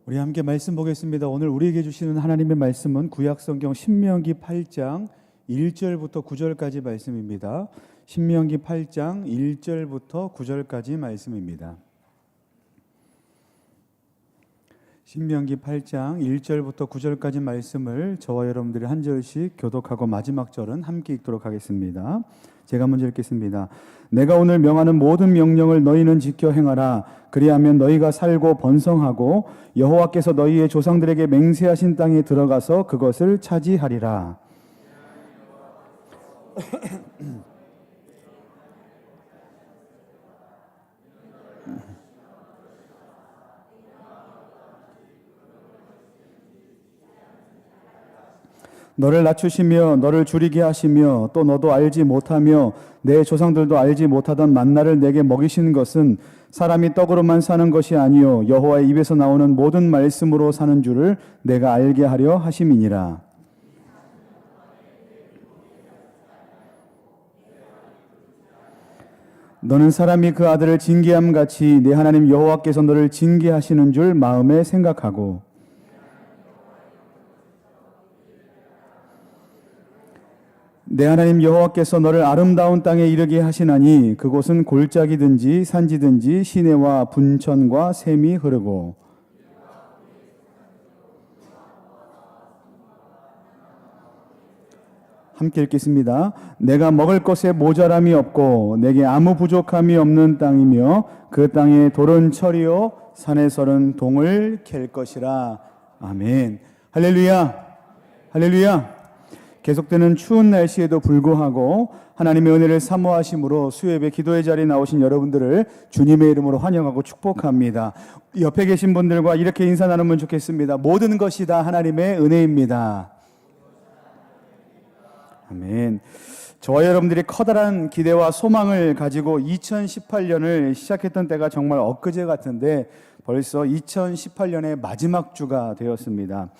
우리 함께 말씀 보겠습니다. 오늘 우리에게 주시는 하나님의 말씀은 구약성경 신명기 8장 1절부터 9절까지 말씀입니다. 신명기 8장 1절부터 9절까지 말씀입니다. 신명기 8장 1절부터 9절까지 말씀을 저와 여러분들이 한 절씩 교독하고 마지막 절은 함께 읽도록 하겠습니다. 제가 먼저 읽겠습니다. 내가 오늘 명하는 모든 명령을 너희는 지켜 행하라. 그리하면 너희가 살고 번성하고 여호와께서 너희의 조상들에게 맹세하신 땅에 들어가서 그것을 차지하리라. 너를 낮추시며 너를 줄이게 하시며 또 너도 알지 못하며 내 조상들도 알지 못하던 만나를 내게 먹이시는 것은 사람이 떡으로만 사는 것이 아니요 여호와의 입에서 나오는 모든 말씀으로 사는 줄을 내가 알게 하려 하심이니라. 너는 사람이 그 아들을 징계함 같이 내 하나님 여호와께서 너를 징계하시는 줄 마음에 생각하고 내 하나님 여호와께서 너를 아름다운 땅에 이르게 하시나니 그곳은 골짜기든지 산지든지 시내와 분천과 샘이 흐르고 함께 읽겠습니다. 내가 먹을 것에 모자람이 없고 내게 아무 부족함이 없는 땅이며 그 땅에 돌은 철이요 산에서는 동을 캘 것이라. 아멘. 할렐루야. 할렐루야. 계속되는 추운 날씨에도 불구하고 하나님의 은혜를 사모하심으로 수요예배 기도의 자리에 나오신 여러분들을 주님의 이름으로 환영하고 축복합니다. 옆에 계신 분들과 이렇게 인사 나누면 좋겠습니다. 모든 것이 다 하나님의 은혜입니다. 아멘. 저와 여러분들이 커다란 기대와 소망을 가지고 2018년을 시작했던 때가 정말 엊그제 같은데 벌써 2018년의 마지막 주가 되었습니다.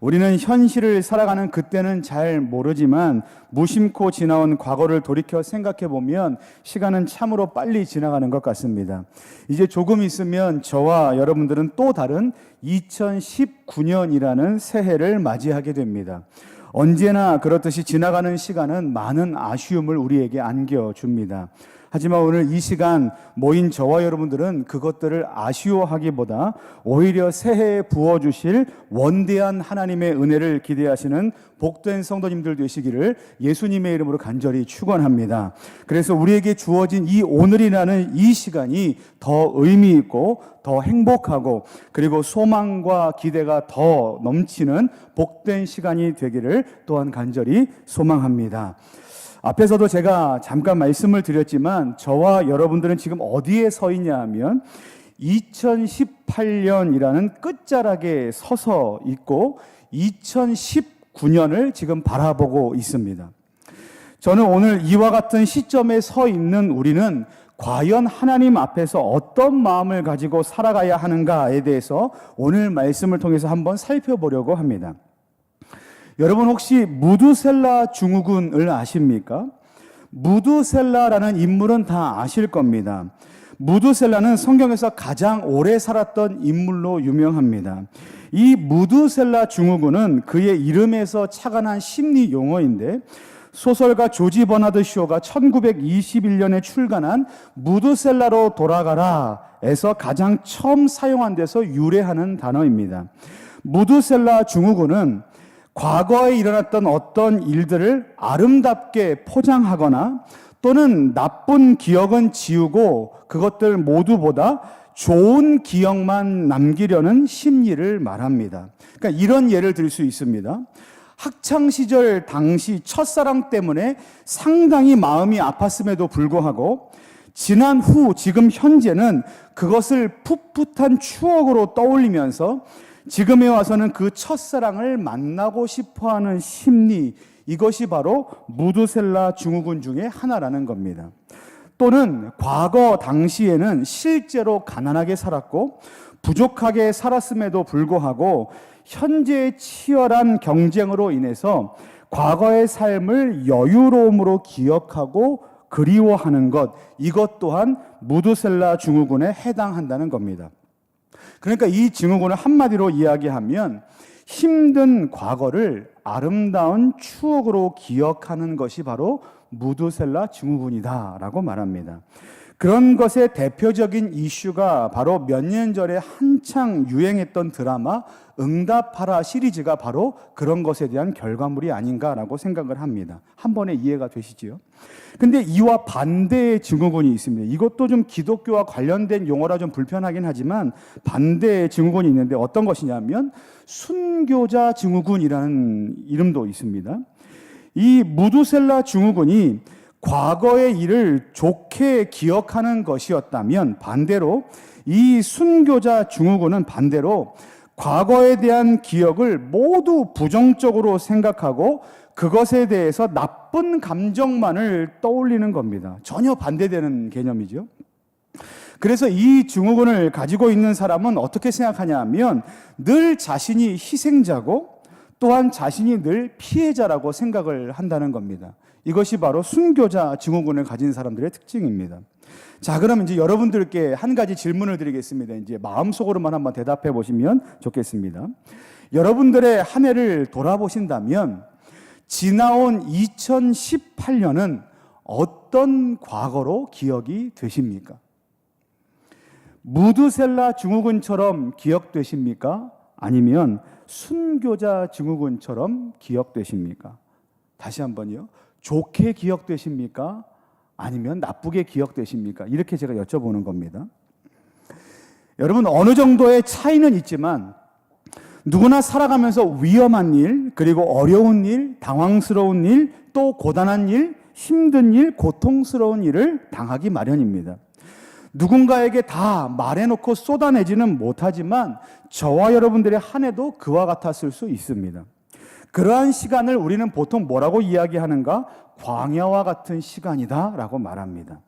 우리는 현실을 살아가는 그때는 잘 모르지만 무심코 지나온 과거를 돌이켜 생각해 보면 시간은 참으로 빨리 지나가는 것 같습니다. 이제 조금 있으면 저와 여러분들은 또 다른 2019년이라는 새해를 맞이하게 됩니다. 언제나 그렇듯이 지나가는 시간은 많은 아쉬움을 우리에게 안겨줍니다. 하지만 오늘 이 시간 모인 저와 여러분들은 그것들을 아쉬워하기보다 오히려 새해에 부어주실 원대한 하나님의 은혜를 기대하시는 복된 성도님들 되시기를 예수님의 이름으로 간절히 축원합니다. 그래서 우리에게 주어진 이 오늘이라는 이 시간이 더 의미 있고 더 행복하고 그리고 소망과 기대가 더 넘치는 복된 시간이 되기를 또한 간절히 소망합니다. 앞에서도 제가 잠깐 말씀을 드렸지만 저와 여러분들은 지금 어디에 서 있냐 하면 2018년이라는 끝자락에 서서 있고 2019년을 지금 바라보고 있습니다. 저는 오늘 이와 같은 시점에 서 있는 우리는 과연 하나님 앞에서 어떤 마음을 가지고 살아가야 하는가에 대해서 오늘 말씀을 통해서 한번 살펴보려고 합니다. 여러분 혹시 무두셀라 증후군을 아십니까? 무두셀라라는 인물은 다 아실 겁니다. 무두셀라는 성경에서 가장 오래 살았던 인물로 유명합니다. 이 무두셀라 증후군은 그의 이름에서 착안한 심리 용어인데 소설가 조지 버나드 쇼가 1921년에 출간한 무두셀라로 돌아가라에서 가장 처음 사용한 데서 유래하는 단어입니다. 무두셀라 증후군은 과거에 일어났던 어떤 일들을 아름답게 포장하거나 또는 나쁜 기억은 지우고 그것들 모두보다 좋은 기억만 남기려는 심리를 말합니다. 그러니까 이런 예를 들 수 있습니다. 학창시절 당시 첫사랑 때문에 상당히 마음이 아팠음에도 불구하고 지난 후 지금 현재는 그것을 풋풋한 추억으로 떠올리면서 지금에 와서는 그 첫사랑을 만나고 싶어하는 심리, 이것이 바로 무두셀라 증후군 중에 하나라는 겁니다. 또는 과거 당시에는 실제로 가난하게 살았고 부족하게 살았음에도 불구하고 현재의 치열한 경쟁으로 인해서 과거의 삶을 여유로움으로 기억하고 그리워하는 것, 이것 또한 무두셀라 증후군에 해당한다는 겁니다. 그러니까 이 증후군을 한마디로 이야기하면 힘든 과거를 아름다운 추억으로 기억하는 것이 바로 무드셀라 증후군이다라고 말합니다. 그런 것의 대표적인 이슈가 바로 몇 년 전에 한창 유행했던 드라마 응답하라 시리즈가 바로 그런 것에 대한 결과물이 아닌가라고 생각을 합니다. 한 번에 이해가 되시지요? 근데 이와 반대의 증후군이 있습니다. 이것도 좀 기독교와 관련된 용어라 좀 불편하긴 하지만 반대의 증후군이 있는데 어떤 것이냐면 순교자 증후군이라는 이름도 있습니다. 이 무드셀라 증후군이 과거의 일을 좋게 기억하는 것이었다면 반대로 이 순교자 증후군은 반대로 과거에 대한 기억을 모두 부정적으로 생각하고 그것에 대해서 나쁜 감정만을 떠올리는 겁니다. 전혀 반대되는 개념이죠. 그래서 이 증후군을 가지고 있는 사람은 어떻게 생각하냐 하면 늘 자신이 희생자고 또한 자신이 늘 피해자라고 생각을 한다는 겁니다. 이것이 바로 순교자 증후군을 가진 사람들의 특징입니다. 자, 그럼 이제 여러분들께 한 가지 질문을 드리겠습니다. 이제 마음속으로만 한번 대답해 보시면 좋겠습니다. 여러분들의 한 해를 돌아보신다면 지나온 2018년은 어떤 과거로 기억이 되십니까? 무드셀라 증후군처럼 기억되십니까? 아니면 순교자 증후군처럼 기억되십니까? 다시 한번요. 좋게 기억되십니까? 아니면 나쁘게 기억되십니까? 이렇게 제가 여쭤보는 겁니다. 여러분, 어느 정도의 차이는 있지만 누구나 살아가면서 위험한 일, 그리고 어려운 일, 당황스러운 일, 또 고단한 일, 힘든 일, 고통스러운 일을 당하기 마련입니다. 누군가에게 다 말해놓고 쏟아내지는 못하지만 저와 여러분들의 한 해도 그와 같았을 수 있습니다. 그러한 시간을 우리는 보통 뭐라고 이야기하는가? 광야와 같은 시간이다라고 말합니다.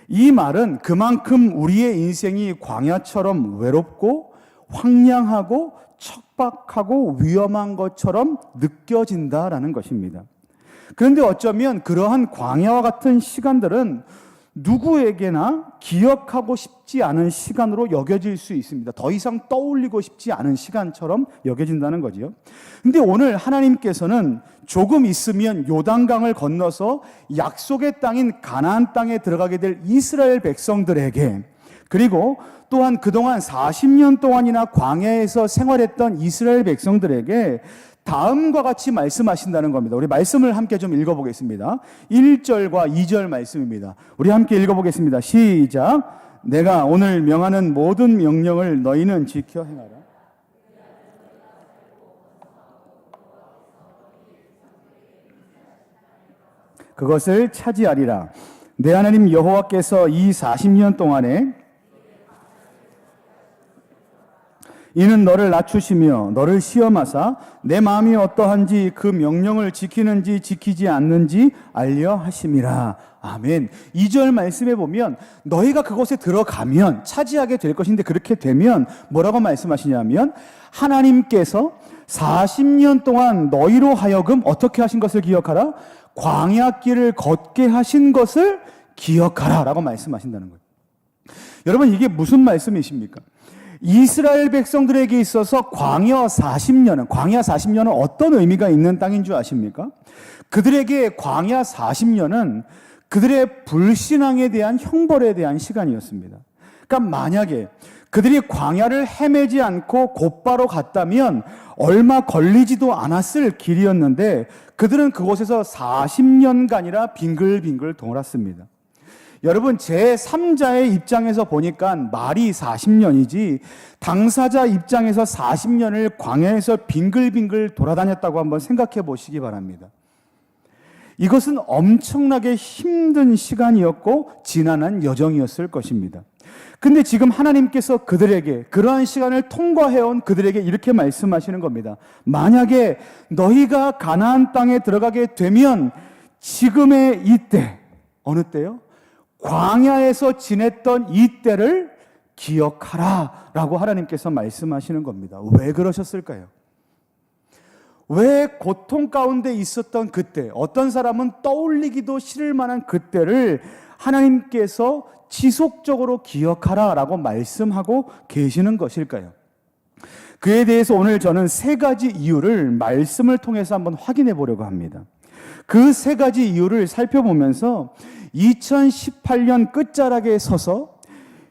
이 말은 그만큼 우리의 인생이 광야처럼 외롭고 황량하고 척박하고 위험한 것처럼 느껴진다라는 것입니다. 그런데 어쩌면 그러한 광야와 같은 시간들은 누구에게나 기억하고 싶지 않은 시간으로 여겨질 수 있습니다. 더 이상 떠올리고 싶지 않은 시간처럼 여겨진다는 거지요. 근데 오늘 하나님께서는 조금 있으면 요단강을 건너서 약속의 땅인 가나안 땅에 들어가게 될 이스라엘 백성들에게, 그리고 또한 그동안 40년 동안이나 광야에서 생활했던 이스라엘 백성들에게 다음과 같이 말씀하신다는 겁니다. 우리 말씀을 함께 좀 읽어보겠습니다. 1절과 2절 말씀입니다. 우리 함께 읽어보겠습니다. 시작. 내가 오늘 명하는 모든 명령을 너희는 지켜 행하라. 그것을 차지하리라. 내 하나님 여호와께서 이 40년 동안에 이는 너를 낮추시며 너를 시험하사 내 마음이 어떠한지 그 명령을 지키는지 지키지 않는지 알려 하심이라. 아멘. 2절 말씀에 보면 너희가 그곳에 들어가면 차지하게 될 것인데, 그렇게 되면 뭐라고 말씀하시냐면 하나님께서 40년 동안 너희로 하여금 어떻게 하신 것을 기억하라? 광야길을 걷게 하신 것을 기억하라 라고 말씀하신다는 거예요. 여러분, 이게 무슨 말씀이십니까? 이스라엘 백성들에게 있어서 광야 40년은 어떤 의미가 있는 땅인 줄 아십니까? 그들에게 광야 40년은 그들의 불신앙에 대한 형벌에 대한 시간이었습니다. 그러니까 만약에 그들이 광야를 헤매지 않고 곧바로 갔다면 얼마 걸리지도 않았을 길이었는데 그들은 그곳에서 40년간이나 빙글빙글 돌았습니다. 여러분, 제3자의 입장에서 보니까 말이 40년이지 당사자 입장에서 40년을 광야에서 빙글빙글 돌아다녔다고 한번 생각해 보시기 바랍니다. 이것은 엄청나게 힘든 시간이었고 지난한 여정이었을 것입니다. 근데 지금 하나님께서 그들에게, 그러한 시간을 통과해온 그들에게 이렇게 말씀하시는 겁니다. 만약에 너희가 가나안 땅에 들어가게 되면 지금의 이때, 어느 때요? 광야에서 지냈던 이 때를 기억하라 라고 하나님께서 말씀하시는 겁니다. 왜 그러셨을까요? 왜 고통 가운데 있었던 그때, 어떤 사람은 떠올리기도 싫을 만한 그때를 하나님께서 지속적으로 기억하라라고 말씀하고 계시는 것일까요? 그에 대해서 오늘 저는 세 가지 이유를 말씀을 통해서 한번 확인해 보려고 합니다. 그 세 가지 이유를 살펴보면서 2018년 끝자락에 서서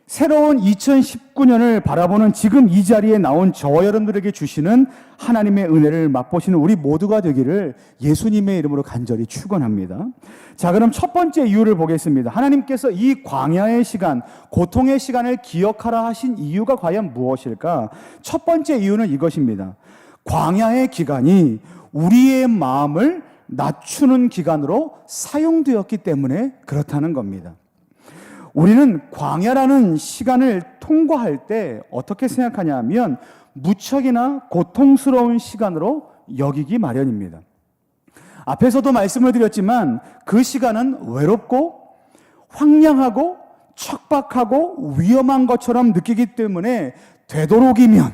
새로운 2019년을 바라보는 지금 이 자리에 나온 저와 여러분들에게 주시는 하나님의 은혜를 맛보시는 우리 모두가 되기를 예수님의 이름으로 간절히 축원합니다. 자, 그럼 첫 번째 이유를 보겠습니다. 하나님께서 이 광야의 시간, 고통의 시간을 기억하라 하신 이유가 과연 무엇일까? 첫 번째 이유는 이것입니다. 광야의 기간이 우리의 마음을 낮추는 기간으로 사용되었기 때문에 그렇다는 겁니다. 우리는 광야라는 시간을 통과할 때 어떻게 생각하냐 하면 무척이나 고통스러운 시간으로 여기기 마련입니다. 앞에서도 말씀을 드렸지만 그 시간은 외롭고 황량하고 척박하고 위험한 것처럼 느끼기 때문에 되도록이면이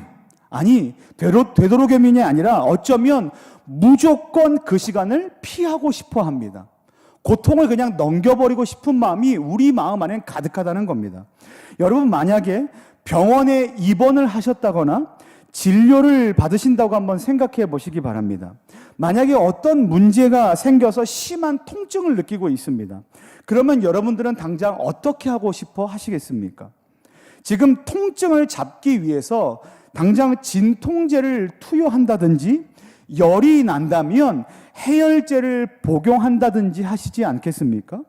아니라 어쩌면 무조건 그 시간을 피하고 싶어 합니다. 고통을 그냥 넘겨버리고 싶은 마음이 우리 마음 안에 가득하다는 겁니다. 여러분, 만약에 병원에 입원을 하셨다거나 진료를 받으신다고 한번 생각해 보시기 바랍니다. 만약에 어떤 문제가 생겨서 심한 통증을 느끼고 있습니다. 그러면 여러분들은 당장 어떻게 하고 싶어 하시겠습니까? 지금 통증을 잡기 위해서 당장 진통제를 투여한다든지 열이 난다면 해열제를 복용한다든지 하시지 않겠습니까?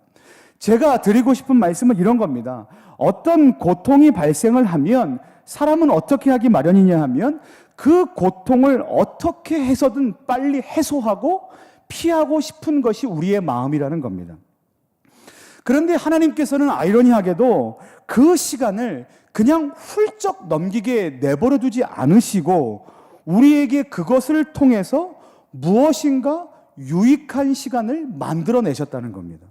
제가 드리고 싶은 말씀은 이런 겁니다. 어떤 고통이 발생을 하면 사람은 어떻게 하기 마련이냐 하면 그 고통을 어떻게 해서든 빨리 해소하고 피하고 싶은 것이 우리의 마음이라는 겁니다. 그런데 하나님께서는 아이러니하게도 그 시간을 그냥 훌쩍 넘기게 내버려 두지 않으시고 우리에게 그것을 통해서 무엇인가 유익한 시간을 만들어내셨다는 겁니다.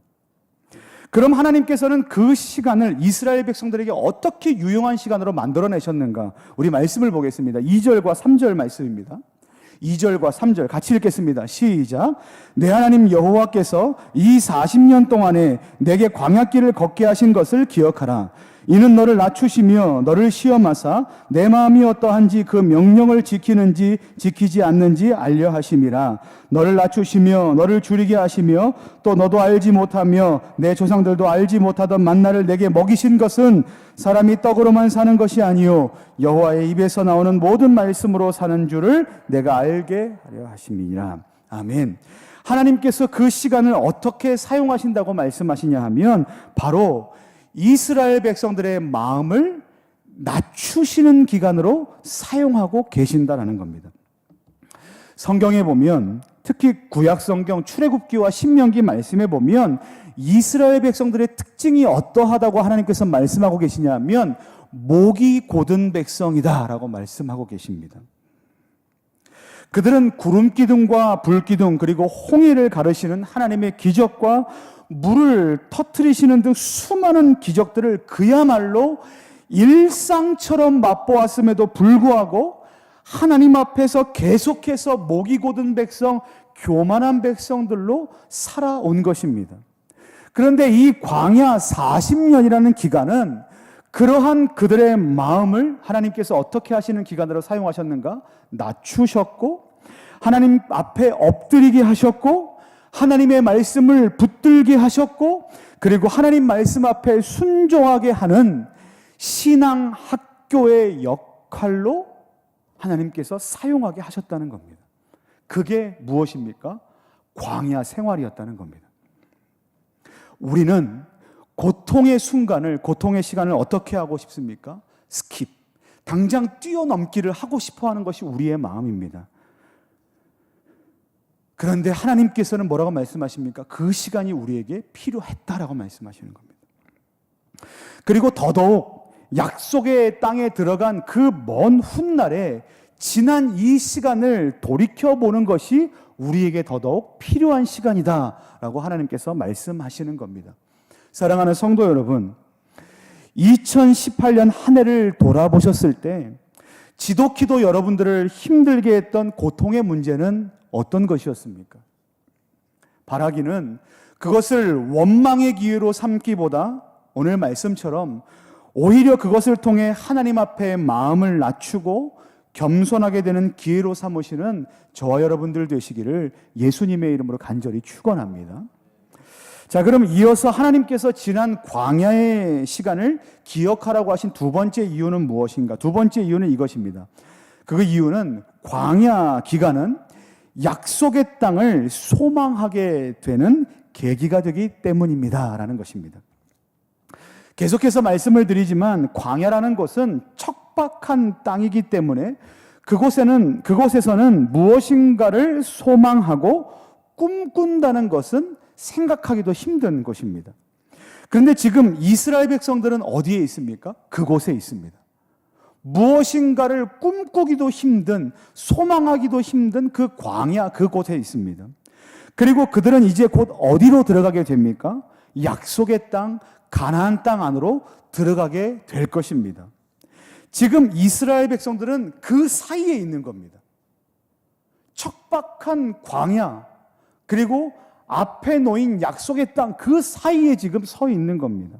그럼 하나님께서는 그 시간을 이스라엘 백성들에게 어떻게 유용한 시간으로 만들어내셨는가? 우리 말씀을 보겠습니다. 2절과 3절 말씀입니다. 2절과 3절 같이 읽겠습니다. 시작. 내 하나님 여호와께서 이 40년 동안에 내게 광야길을 걷게 하신 것을 기억하라. 이는 너를 낮추시며 너를 시험하사 내 마음이 어떠한지 그 명령을 지키는지 지키지 않는지 알려 하심이라. 너를 낮추시며 너를 줄이게 하시며 또 너도 알지 못하며 내 조상들도 알지 못하던 만나를 내게 먹이신 것은 사람이 떡으로만 사는 것이 아니요 여호와의 입에서 나오는 모든 말씀으로 사는 줄을 내가 알게 하려 하심이니라. 아멘. 하나님께서 그 시간을 어떻게 사용하신다고 말씀하시냐 하면 바로 이스라엘 백성들의 마음을 낮추시는 기간으로 사용하고 계신다라는 겁니다. 성경에 보면 특히 구약성경 출애굽기와 신명기 말씀에 보면 이스라엘 백성들의 특징이 어떠하다고 하나님께서 말씀하고 계시냐면 목이 곧은 백성이다라고 말씀하고 계십니다. 그들은 구름기둥과 불기둥 그리고 홍해를 가르시는 하나님의 기적과 물을 터뜨리시는 등 수많은 기적들을 그야말로 일상처럼 맛보았음에도 불구하고 하나님 앞에서 계속해서 목이 곧은 백성, 교만한 백성들로 살아온 것입니다. 그런데 이 광야 40년이라는 기간은 그러한 그들의 마음을 하나님께서 어떻게 하시는 기간으로 사용하셨는가? 낮추셨고 하나님 앞에 엎드리게 하셨고 하나님의 말씀을 붙들게 하셨고 그리고 하나님 말씀 앞에 순종하게 하는 신앙 학교의 역할로 하나님께서 사용하게 하셨다는 겁니다. 그게 무엇입니까? 광야 생활이었다는 겁니다. 우리는 고통의 순간을, 고통의 시간을 어떻게 하고 싶습니까? 스킵. 당장 뛰어넘기를 하고 싶어 하는 것이 우리의 마음입니다. 그런데 하나님께서는 뭐라고 말씀하십니까? 그 시간이 우리에게 필요했다라고 말씀하시는 겁니다. 그리고 더더욱 약속의 땅에 들어간 그 먼 훗날에 지난 이 시간을 돌이켜보는 것이 우리에게 더더욱 필요한 시간이다라고 하나님께서 말씀하시는 겁니다. 사랑하는 성도 여러분, 2018년 한 해를 돌아보셨을 때 지독히도 여러분들을 힘들게 했던 고통의 문제는 어떤 것이었습니까? 바라기는 그것을 원망의 기회로 삼기보다 오늘 말씀처럼 오히려 그것을 통해 하나님 앞에 마음을 낮추고 겸손하게 되는 기회로 삼으시는 저와 여러분들 되시기를 예수님의 이름으로 간절히 축원합니다. 자, 그럼 이어서 하나님께서 지난 광야의 시간을 기억하라고 하신 두 번째 이유는 무엇인가? 두 번째 이유는 이것입니다. 그 이유는 광야 기간은 약속의 땅을 소망하게 되는 계기가 되기 때문입니다. 라는 것입니다. 계속해서 말씀을 드리지만 광야라는 것은 척박한 땅이기 때문에 그곳에서는 무엇인가를 소망하고 꿈꾼다는 것은 생각하기도 힘든 곳입니다. 그런데 지금 이스라엘 백성들은 어디에 있습니까? 그곳에 있습니다. 무엇인가를 꿈꾸기도 힘든, 소망하기도 힘든 그 광야, 그곳에 있습니다. 그리고 그들은 이제 곧 어디로 들어가게 됩니까? 약속의 땅, 가나안 땅 안으로 들어가게 될 것입니다. 지금 이스라엘 백성들은 그 사이에 있는 겁니다. 척박한 광야, 그리고 앞에 놓인 약속의 땅, 그 사이에 지금 서 있는 겁니다.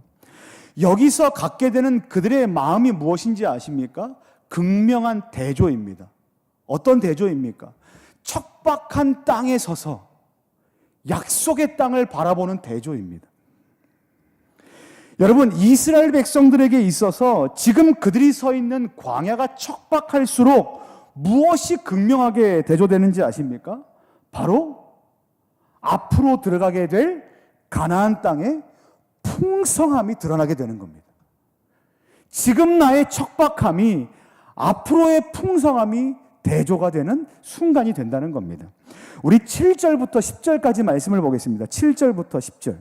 여기서 갖게 되는 그들의 마음이 무엇인지 아십니까? 극명한 대조입니다. 어떤 대조입니까? 척박한 땅에 서서 약속의 땅을 바라보는 대조입니다. 여러분, 이스라엘 백성들에게 있어서 지금 그들이 서 있는 광야가 척박할수록 무엇이 극명하게 대조되는지 아십니까? 바로 앞으로 들어가게 될 가나안 땅의 풍성함이 드러나게 되는 겁니다. 지금 나의 척박함이 앞으로의 풍성함이 대조가 되는 순간이 된다는 겁니다. 우리 7절부터 10절까지 말씀을 보겠습니다. 7절부터 10절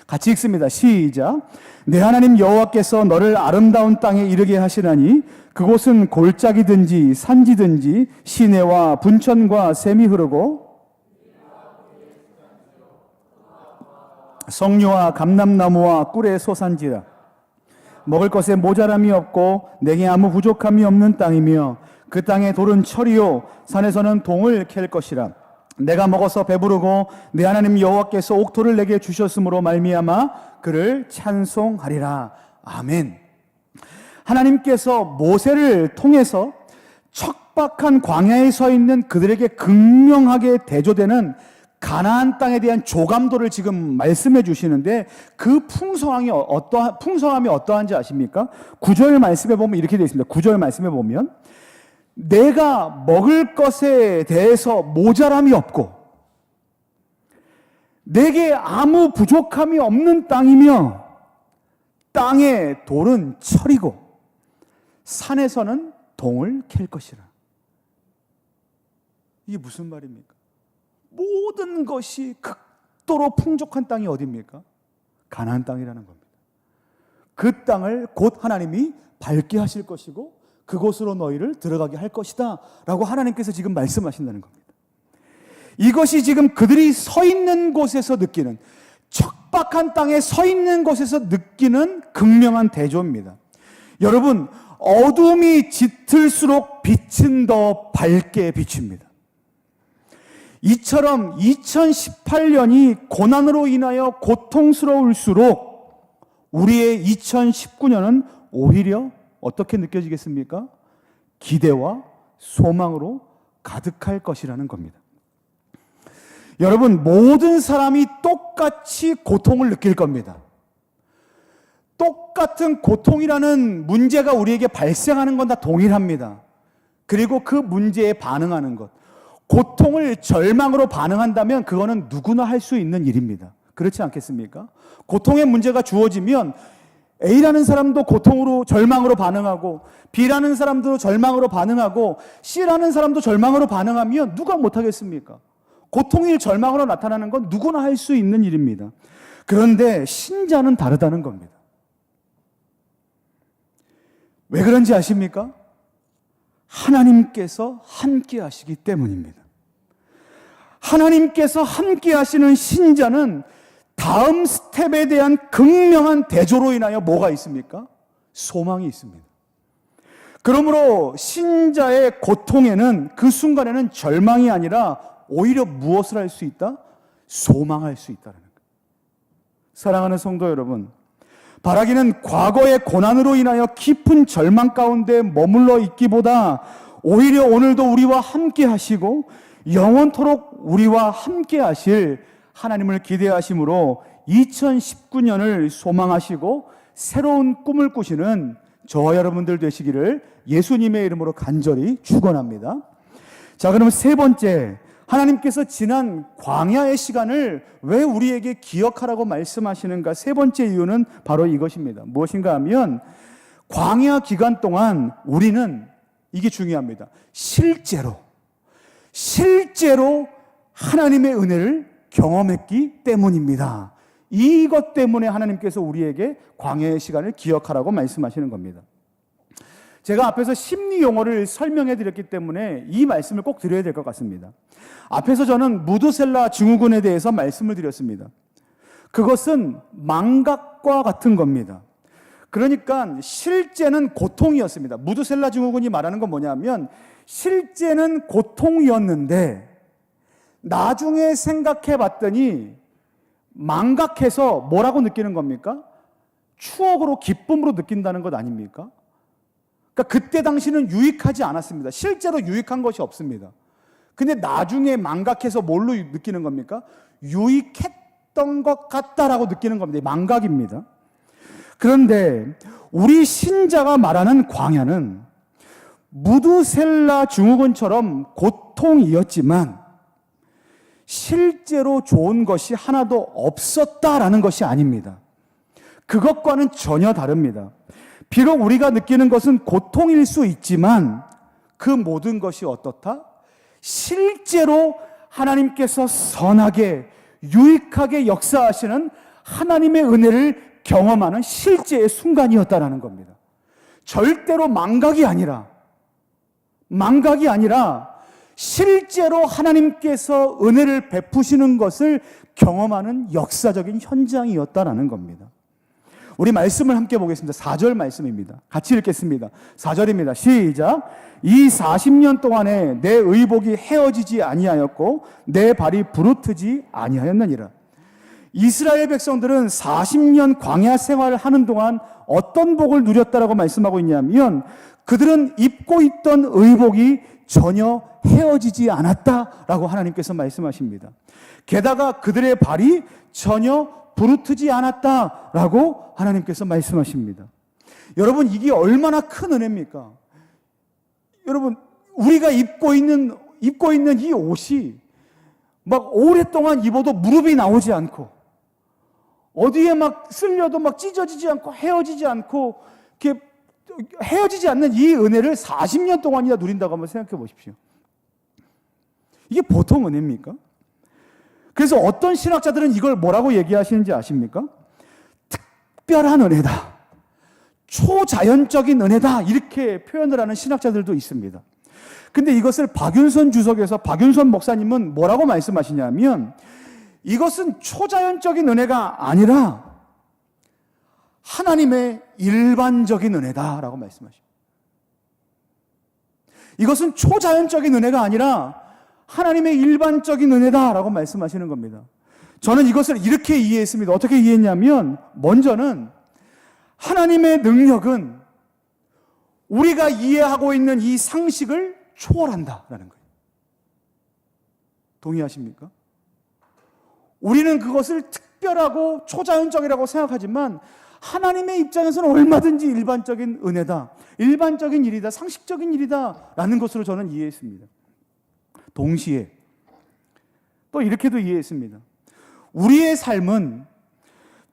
같이 읽습니다. 시작. 내 하나님 여호와께서 너를 아름다운 땅에 이르게 하시라니 그곳은 골짜기든지 산지든지 시내와 분천과 샘이 흐르고 석류와 감람나무와 꿀의 소산지라. 먹을 것에 모자람이 없고 내게 아무 부족함이 없는 땅이며 그 땅의 돌은 철이요 산에서는 동을 캘 것이라. 내가 먹어서 배부르고 내 하나님 여호와께서 옥토를 내게 주셨으므로 말미암아 그를 찬송하리라. 아멘. 하나님께서 모세를 통해서 척박한 광야에 서 있는 그들에게 극명하게 대조되는 가나안 땅에 대한 조감도를 지금 말씀해 주시는데 그 풍성함이 어떠한지 아십니까? 9절 말씀에 보면 이렇게 되어 있습니다. 9절 말씀에 보면 내가 먹을 것에 대해서 모자람이 없고 내게 아무 부족함이 없는 땅이며 땅의 돌은 철이고 산에서는 동을 캘 것이라. 이게 무슨 말입니까? 모든 것이 극도로 풍족한 땅이 어디입니까? 가나안 땅이라는 겁니다. 그 땅을 곧 하나님이 밟게 하실 것이고 그곳으로 너희를 들어가게 할 것이다 라고 하나님께서 지금 말씀하신다는 겁니다. 이것이 지금 그들이 서 있는 곳에서 느끼는, 척박한 땅에 서 있는 곳에서 느끼는 극명한 대조입니다. 여러분, 어둠이 짙을수록 빛은 더 밝게 비칩니다. 이처럼 2018년이 고난으로 인하여 고통스러울수록 우리의 2019년은 오히려 어떻게 느껴지겠습니까? 기대와 소망으로 가득할 것이라는 겁니다. 여러분, 모든 사람이 똑같이 고통을 느낄 겁니다. 똑같은 고통이라는 문제가 우리에게 발생하는 건 다 동일합니다. 그리고 그 문제에 반응하는 것, 고통을 절망으로 반응한다면 그거는 누구나 할 수 있는 일입니다. 그렇지 않겠습니까? 고통의 문제가 주어지면 A라는 사람도 고통으로, 절망으로 반응하고 B라는 사람도 절망으로 반응하고 C라는 사람도 절망으로 반응하면 누가 못하겠습니까? 고통이 절망으로 나타나는 건 누구나 할 수 있는 일입니다. 그런데 신자는 다르다는 겁니다. 왜 그런지 아십니까? 하나님께서 함께 하시기 때문입니다. 하나님께서 함께 하시는 신자는 다음 스텝에 대한 극명한 대조로 인하여 뭐가 있습니까? 소망이 있습니다. 그러므로 신자의 고통에는, 그 순간에는 절망이 아니라 오히려 무엇을 할 수 있다? 소망할 수 있다는 거예요. 사랑하는 성도 여러분, 바라기는 과거의 고난으로 인하여 깊은 절망 가운데 머물러 있기보다 오히려 오늘도 우리와 함께 하시고 영원토록 우리와 함께 하실 하나님을 기대하심으로 2019년을 소망하시고 새로운 꿈을 꾸시는 저와 여러분들 되시기를 예수님의 이름으로 간절히 축원합니다. 자, 그러면 세 번째, 하나님께서 지난 광야의 시간을 왜 우리에게 기억하라고 말씀하시는가? 세 번째 이유는 바로 이것입니다. 무엇인가 하면 광야 기간 동안 우리는, 이게 중요합니다, 실제로 하나님의 은혜를 경험했기 때문입니다. 이것 때문에 하나님께서 우리에게 광야의 시간을 기억하라고 말씀하시는 겁니다. 제가 앞에서 심리 용어를 설명해 드렸기 때문에 이 말씀을 꼭 드려야 될 것 같습니다. 앞에서 저는 무드셀라 증후군에 대해서 말씀을 드렸습니다. 그것은 망각과 같은 겁니다. 그러니까 실제는 고통이었습니다. 무드셀라 증후군이 말하는 건 뭐냐면 실제는 고통이었는데 나중에 생각해 봤더니 망각해서 뭐라고 느끼는 겁니까? 추억으로, 기쁨으로 느낀다는 것 아닙니까? 그러니까 그때 당시는 유익하지 않았습니다. 실제로 유익한 것이 없습니다. 근데 나중에 망각해서 뭘로 느끼는 겁니까? 유익했던 것 같다라고 느끼는 겁니다. 망각입니다. 그런데 우리 신자가 말하는 광야는 무드셀라 증후군처럼 고통이었지만 실제로 좋은 것이 하나도 없었다라는 것이 아닙니다. 그것과는 전혀 다릅니다. 비록 우리가 느끼는 것은 고통일 수 있지만 그 모든 것이 어떻다? 실제로 하나님께서 선하게 유익하게 역사하시는 하나님의 은혜를 경험하는 실제의 순간이었다라는 겁니다. 절대로 망각이 아니라 실제로 하나님께서 은혜를 베푸시는 것을 경험하는 역사적인 현장이었다라는 겁니다. 우리 말씀을 함께 보겠습니다. 4절 말씀입니다. 같이 읽겠습니다. 4절입니다. 시작. 이 40년 동안에 내 의복이 헤어지지 아니하였고 내 발이 부르트지 아니하였느니라. 이스라엘 백성들은 40년 광야 생활을 하는 동안 어떤 복을 누렸다라고 말씀하고 있냐면 그들은 입고 있던 의복이 전혀 헤어지지 않았다라고 하나님께서 말씀하십니다. 게다가 그들의 발이 전혀 부르트지 않았다라고 하나님께서 말씀하십니다. 여러분, 이게 얼마나 큰 은혜입니까? 여러분, 우리가 입고 있는 이 옷이 막 오랫동안 입어도 무릎이 나오지 않고 어디에 막 쓸려도 막 찢어지지 않고 헤어지지 않고 이렇게 헤어지지 않는 이 은혜를 40년 동안이나 누린다고 한번 생각해 보십시오. 이게 보통 은혜입니까? 그래서 어떤 신학자들은 이걸 뭐라고 얘기하시는지 아십니까? 특별한 은혜다, 초자연적인 은혜다, 이렇게 표현을 하는 신학자들도 있습니다. 근데 이것을 박윤선 주석에서 박윤선 목사님은 뭐라고 말씀하시냐면 이것은 초자연적인 은혜가 아니라 하나님의 일반적인 은혜다라고 말씀하십니다. 이것은 초자연적인 은혜가 아니라 하나님의 일반적인 은혜다라고 말씀하시는 겁니다. 저는 이것을 이렇게 이해했습니다. 어떻게 이해했냐면 먼저는 하나님의 능력은 우리가 이해하고 있는 이 상식을 초월한다라는 거예요. 동의하십니까? 우리는 그것을 특별하고 초자연적이라고 생각하지만 하나님의 입장에서는 얼마든지 일반적인 은혜다, 일반적인 일이다, 상식적인 일이다 라는 것으로 저는 이해했습니다. 동시에 또 이렇게도 이해했습니다. 우리의 삶은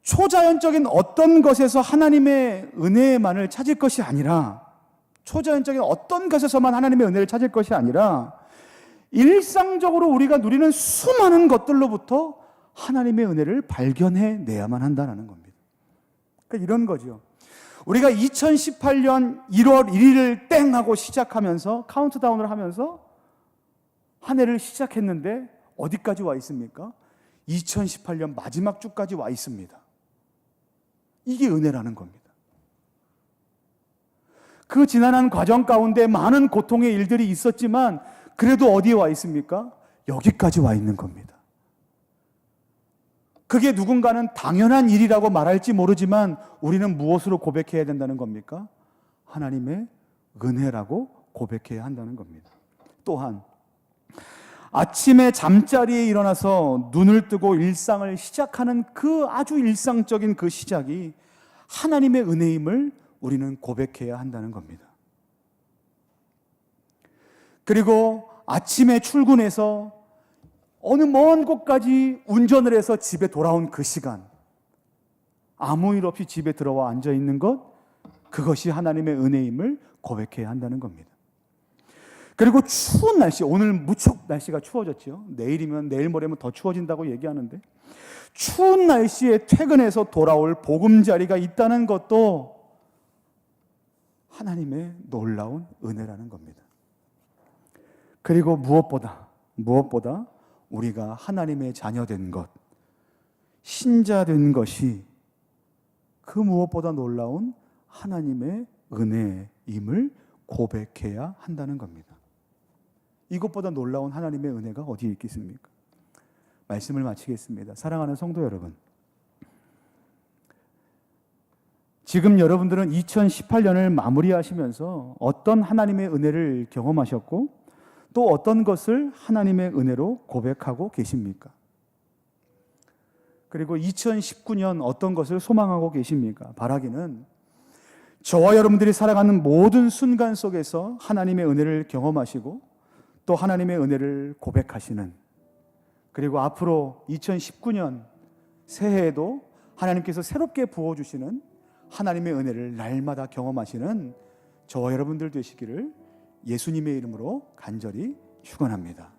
초자연적인 어떤 것에서 하나님의 은혜만을 찾을 것이 아니라, 초자연적인 어떤 것에서만 하나님의 은혜를 찾을 것이 아니라 일상적으로 우리가 누리는 수많은 것들로부터 하나님의 은혜를 발견해내야만 한다는 겁니다. 그러니까 이런 거죠. 우리가 2018년 1월 1일을 땡 하고 시작하면서 카운트다운을 하면서 한 해를 시작했는데 어디까지 와 있습니까? 2018년 마지막 주까지 와 있습니다. 이게 은혜라는 겁니다. 그 지난한 과정 가운데 많은 고통의 일들이 있었지만 그래도 어디에 와 있습니까? 여기까지 와 있는 겁니다. 그게 누군가는 당연한 일이라고 말할지 모르지만 우리는 무엇으로 고백해야 된다는 겁니까? 하나님의 은혜라고 고백해야 한다는 겁니다. 또한 아침에 잠자리에 일어나서 눈을 뜨고 일상을 시작하는 그 아주 일상적인 그 시작이 하나님의 은혜임을 우리는 고백해야 한다는 겁니다. 그리고 아침에 출근해서 어느 먼 곳까지 운전을 해서 집에 돌아온 그 시간, 아무 일 없이 집에 들어와 앉아 있는 것, 그것이 하나님의 은혜임을 고백해야 한다는 겁니다. 그리고 추운 날씨, 오늘 무척 날씨가 추워졌죠. 내일이면 내일 모레면 더 추워진다고 얘기하는데 추운 날씨에 퇴근해서 돌아올 보금자리가 있다는 것도 하나님의 놀라운 은혜라는 겁니다. 그리고 무엇보다 우리가 하나님의 자녀된 것, 신자된 것이 그 무엇보다 놀라운 하나님의 은혜임을 고백해야 한다는 겁니다. 이것보다 놀라운 하나님의 은혜가 어디에 있겠습니까? 말씀을 마치겠습니다. 사랑하는 성도 여러분, 지금 여러분들은 2018년을 마무리하시면서 어떤 하나님의 은혜를 경험하셨고 또 어떤 것을 하나님의 은혜로 고백하고 계십니까? 그리고 2019년 어떤 것을 소망하고 계십니까? 바라기는 저와 여러분들이 살아가는 모든 순간 속에서 하나님의 은혜를 경험하시고 또 하나님의 은혜를 고백하시는, 그리고 앞으로 2019년 새해에도 하나님께서 새롭게 부어주시는 하나님의 은혜를 날마다 경험하시는 저와 여러분들 되시기를 예수님의 이름으로 간절히 축원합니다.